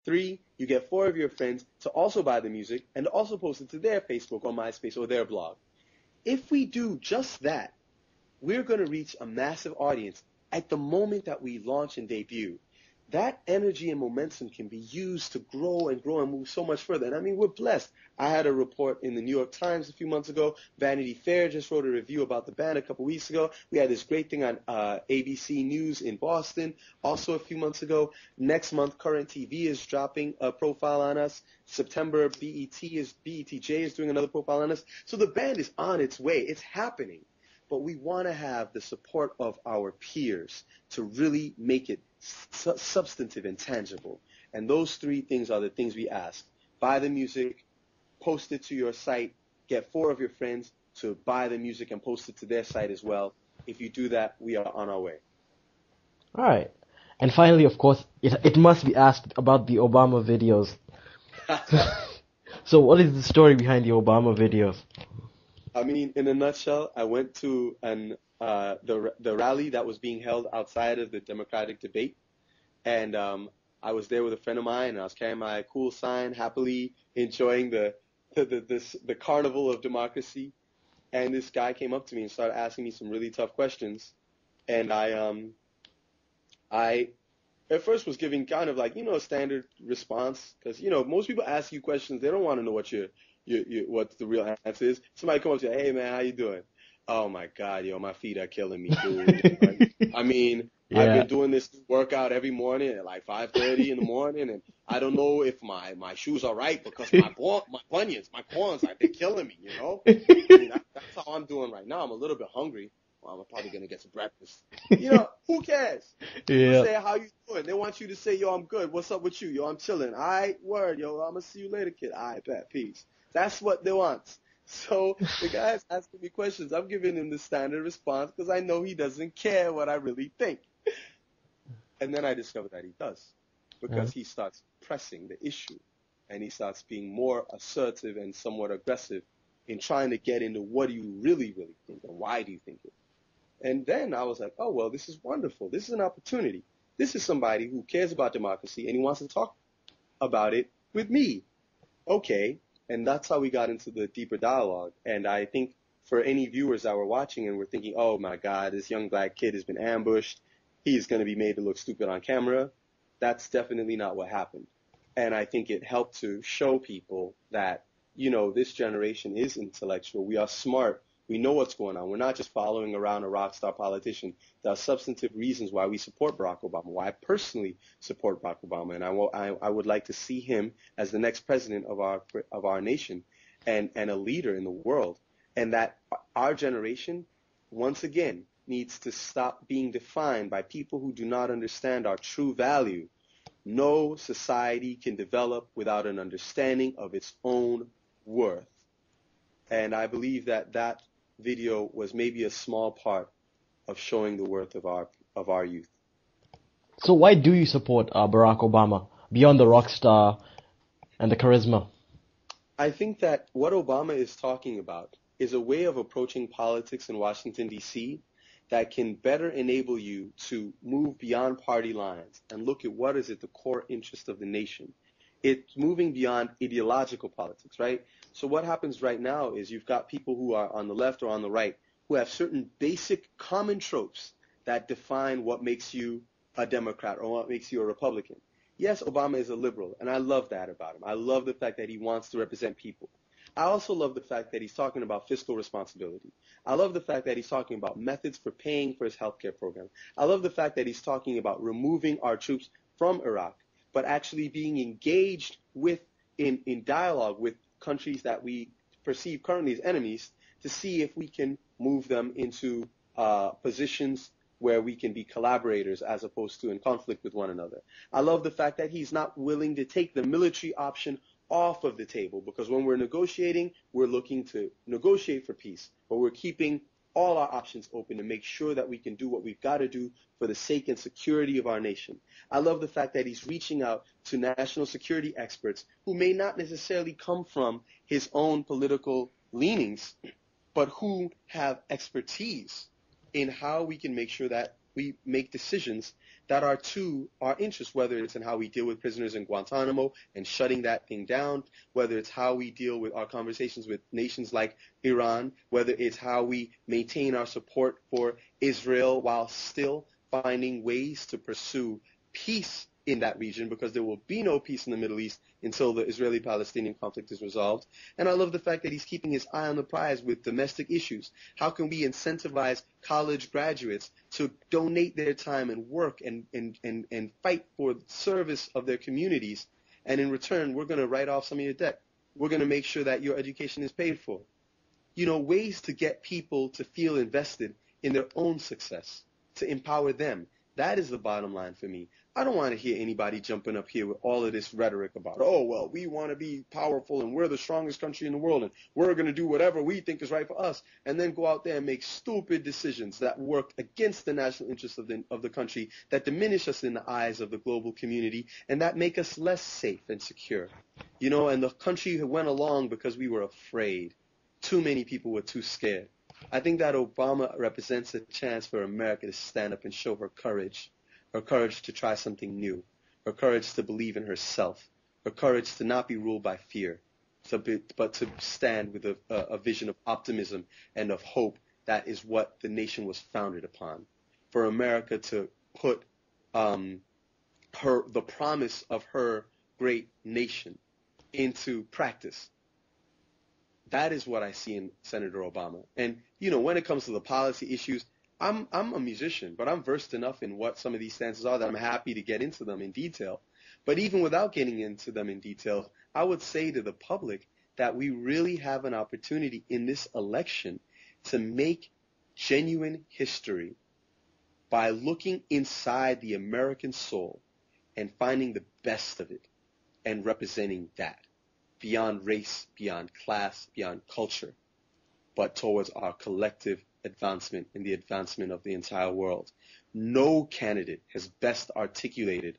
3, you get 4 of your friends to also buy the music and also post it to their Facebook or MySpace or their blog. If we do just that, we're going to reach a massive audience at the moment that we launch and debut. That energy and momentum can be used to grow and move so much further. And I mean, we're blessed. I had a report in the New York Times a few months ago. Vanity Fair just wrote a review about the band a couple weeks ago. We had this great thing on ABC News in Boston also a few months ago. Next month, Current TV is dropping a profile on us. September, BETJ is doing another profile on us. So the band is on its way. It's happening. But we want to have the support of our peers to really make it substantive and tangible. And those 3 things are the things we ask. Buy the music, post it to your site, get 4 of your friends to buy the music and post it to their site as well. If you do that, we are on our way. All right. And finally, of course, it must be asked about the Obama videos. So what is the story behind the Obama videos? I mean, in a nutshell, I went to the rally that was being held outside of the Democratic debate, and I was there with a friend of mine, and I was carrying my cool sign, happily enjoying the carnival of democracy. And this guy came up to me and started asking me some really tough questions, and I at first was giving kind of like, a standard response, because most people ask you questions, they don't want to know what the real answer is. Somebody come up to you, hey man, how you doing? Oh my God, my feet are killing me, dude. I mean, yeah. I've been doing this workout every morning at like 5:30 in the morning, and I don't know if my shoes are right because my bunions, my corns, they're killing me, I mean, that's how I'm doing right now. I'm a little bit hungry. Well, I'm probably going to get some breakfast. Who cares? People say, how you doing? They want you to say, yo, I'm good. What's up with you? Yo, I'm chilling. All right, word, yo, I'm going to see you later, kid. All right, bet, peace. That's what they want. So the guy's asking me questions. I'm giving him the standard response because I know he doesn't care what I really think. And then I discovered that he does, because he starts pressing the issue, and he starts being more assertive and somewhat aggressive in trying to get into what do you really, really think and why do you think it. And then I was like, oh, well, this is wonderful. This is an opportunity. This is somebody who cares about democracy, and he wants to talk about it with me. Okay. And that's how we got into the deeper dialogue. And I think for any viewers that were watching and were thinking, oh, my God, this young black kid has been ambushed, he's going to be made to look stupid on camera, that's definitely not what happened. And I think it helped to show people that, this generation is intellectual. We are smart. We know what's going on. We're not just following around a rock star politician. There are substantive reasons why we support Barack Obama, why I personally support Barack Obama, and I would like to see him as the next president of our nation and a leader in the world. And that our generation, once again, needs to stop being defined by people who do not understand our true value. No society can develop without an understanding of its own worth. And I believe that video was maybe a small part of showing the worth of our youth. So why do you support Barack Obama beyond the rock star and the charisma? I think that what Obama is talking about is a way of approaching politics in Washington, D.C. that can better enable you to move beyond party lines and look at what is at the core interest of the nation. It's moving beyond ideological politics, right? So what happens right now is you've got people who are on the left or on the right who have certain basic common tropes that define what makes you a Democrat or what makes you a Republican. Yes, Obama is a liberal, and I love that about him. I love the fact that he wants to represent people. I also love the fact that he's talking about fiscal responsibility. I love the fact that he's talking about methods for paying for his healthcare program. I love the fact that he's talking about removing our troops from Iraq, but actually being engaged in dialogue with countries that we perceive currently as enemies to see if we can move them into positions where we can be collaborators as opposed to in conflict with one another. I love the fact that he's not willing to take the military option off of the table, because when we're negotiating, we're looking to negotiate for peace, but we're keeping all our options open to make sure that we can do what we've got to do for the sake and security of our nation. I love the fact that he's reaching out to national security experts who may not necessarily come from his own political leanings, but who have expertise in how we can make sure that we make decisions that are to our interests, whether it's in how we deal with prisoners in Guantanamo and shutting that thing down, whether it's how we deal with our conversations with nations like Iran, whether it's how we maintain our support for Israel while still finding ways to pursue peace in that region, because there will be no peace in the Middle East until the Israeli-Palestinian conflict is resolved. And I love the fact that he's keeping his eye on the prize with domestic issues. How can we incentivize college graduates to donate their time and work and fight for the service of their communities? And in return, we're going to write off some of your debt. We're going to make sure that your education is paid for. You know, ways to get people to feel invested in their own success, to empower them. That is the bottom line for me. I don't want to hear anybody jumping up here with all of this rhetoric about, oh, well, we want to be powerful and we're the strongest country in the world and we're going to do whatever we think is right for us, and then go out there and make stupid decisions that work against the national interests of the country, that diminish us in the eyes of the global community, and that make us less safe and secure. You know, and the country went along because we were afraid. Too many people were too scared. I think that Obama represents a chance for America to stand up and show her courage to try something new, her courage to believe in herself, her courage to not be ruled by fear, but to stand with a vision of optimism and of hope. That is what the nation was founded upon. For America to put the promise of her great nation into practice. That is what I see in Senator Obama. And, you know, when it comes to the policy issues, I'm a musician, but I'm versed enough in what some of these stances are that I'm happy to get into them in detail. But even without getting into them in detail, I would say to the public that we really have an opportunity in this election to make genuine history by looking inside the American soul and finding the best of it and representing that. Beyond race, beyond class, beyond culture, but towards our collective advancement and the advancement of the entire world. No candidate has best articulated